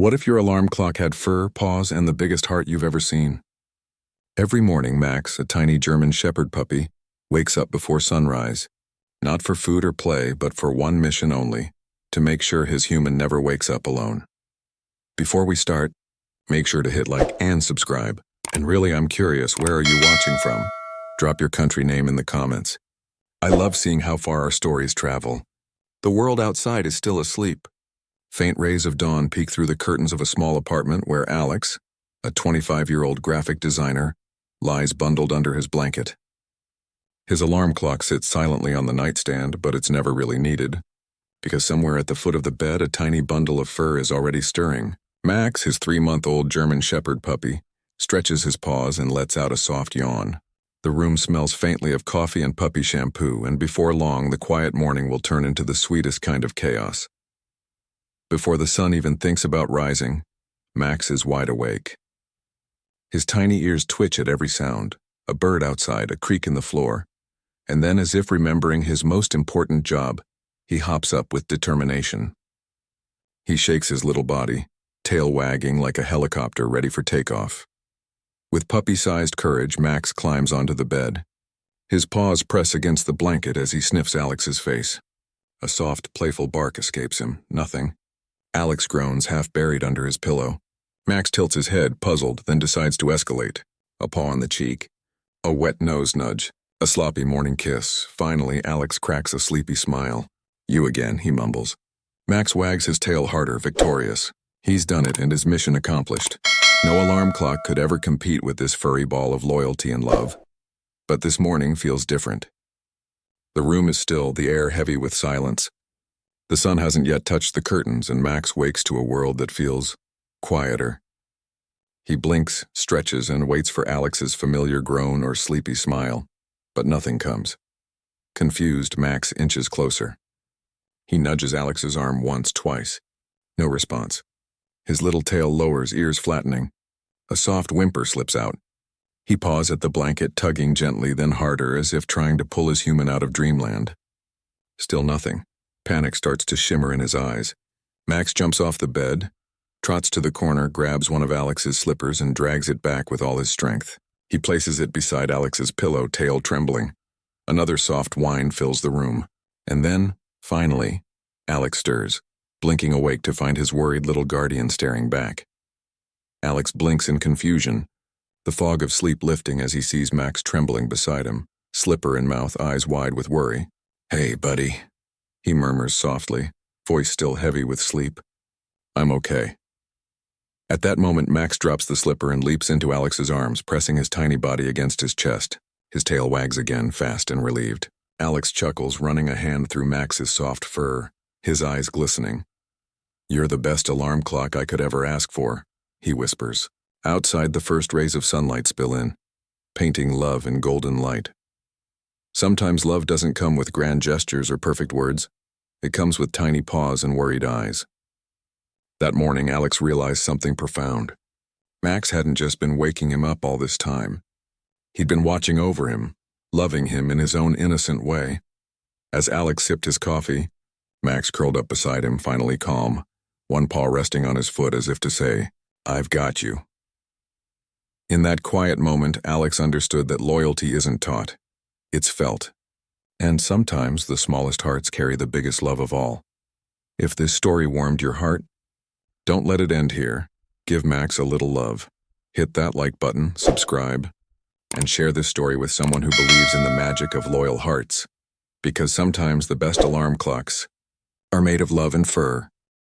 What if your alarm clock had fur, paws, and the biggest heart you've ever seen? Every morning, Max, a tiny German shepherd puppy, wakes up before sunrise, not for food or play, but for one mission only, to make sure his human never wakes up alone. Before we start, make sure to hit like and subscribe. And really, I'm curious, where are you watching from? Drop your country name in the comments. I love seeing how far our stories travel. The world outside is still asleep. Faint rays of dawn peek through the curtains of a small apartment where Alex, a 25-year-old graphic designer, lies bundled under his blanket. His alarm clock sits silently on the nightstand, but it's never really needed, because somewhere at the foot of the bed a tiny bundle of fur is already stirring. Max, his 3-month-old German shepherd puppy, stretches his paws and lets out a soft yawn. The room smells faintly of coffee and puppy shampoo, and before long the quiet morning will turn into the sweetest kind of chaos. Before the sun even thinks about rising, Max is wide awake. His tiny ears twitch at every sound, a bird outside, a creak in the floor, and then, as if remembering his most important job, he hops up with determination. He shakes his little body, tail wagging like a helicopter ready for takeoff. With puppy-sized courage, Max climbs onto the bed. His paws press against the blanket as he sniffs Alex's face. A soft, playful bark escapes him. Nothing. Alex groans, half buried under his pillow. Max tilts his head, puzzled, then decides to escalate. A paw on the cheek. A wet nose nudge. A sloppy morning kiss. Finally, Alex cracks a sleepy smile. "You again," he mumbles. Max wags his tail harder, victorious. He's done it, and his mission accomplished. No alarm clock could ever compete with this furry ball of loyalty and love. But this morning feels different. The room is still, the air heavy with silence. The sun hasn't yet touched the curtains, and Max wakes to a world that feels quieter. He blinks, stretches, and waits for Alex's familiar groan or sleepy smile, but nothing comes. Confused, Max inches closer. He nudges Alex's arm once, twice. No response. His little tail lowers, ears flattening. A soft whimper slips out. He paws at the blanket, tugging gently, then harder, as if trying to pull his human out of dreamland. Still nothing. Panic starts to shimmer in his eyes. Max jumps off the bed, trots to the corner, grabs one of Alex's slippers, and drags it back with all his strength. He places it beside Alex's pillow, tail trembling. Another soft whine fills the room. And then, finally, Alex stirs, blinking awake to find his worried little guardian staring back. Alex blinks in confusion, the fog of sleep lifting as he sees Max trembling beside him, slipper in mouth, eyes wide with worry. "Hey, buddy," he murmurs softly, voice still heavy with sleep. "I'm okay." At that moment, Max drops the slipper and leaps into Alex's arms, pressing his tiny body against his chest. His tail wags again, fast and relieved. Alex chuckles, running a hand through Max's soft fur, his eyes glistening. "You're the best alarm clock I could ever ask for," he whispers. Outside, the first rays of sunlight spill in, painting love in golden light. Sometimes love doesn't come with grand gestures or perfect words. It comes with tiny paws and worried eyes. That morning, Alex realized something profound. Max hadn't just been waking him up all this time. He'd been watching over him, loving him in his own innocent way. As Alex sipped his coffee, Max curled up beside him, finally calm, one paw resting on his foot as if to say, "I've got you." In that quiet moment, Alex understood that loyalty isn't taught, it's felt. And sometimes the smallest hearts carry the biggest love of all. If this story warmed your heart, don't let it end here. Give Max a little love. Hit that like button, subscribe, and share this story with someone who believes in the magic of loyal hearts. Because sometimes the best alarm clocks are made of love and fur.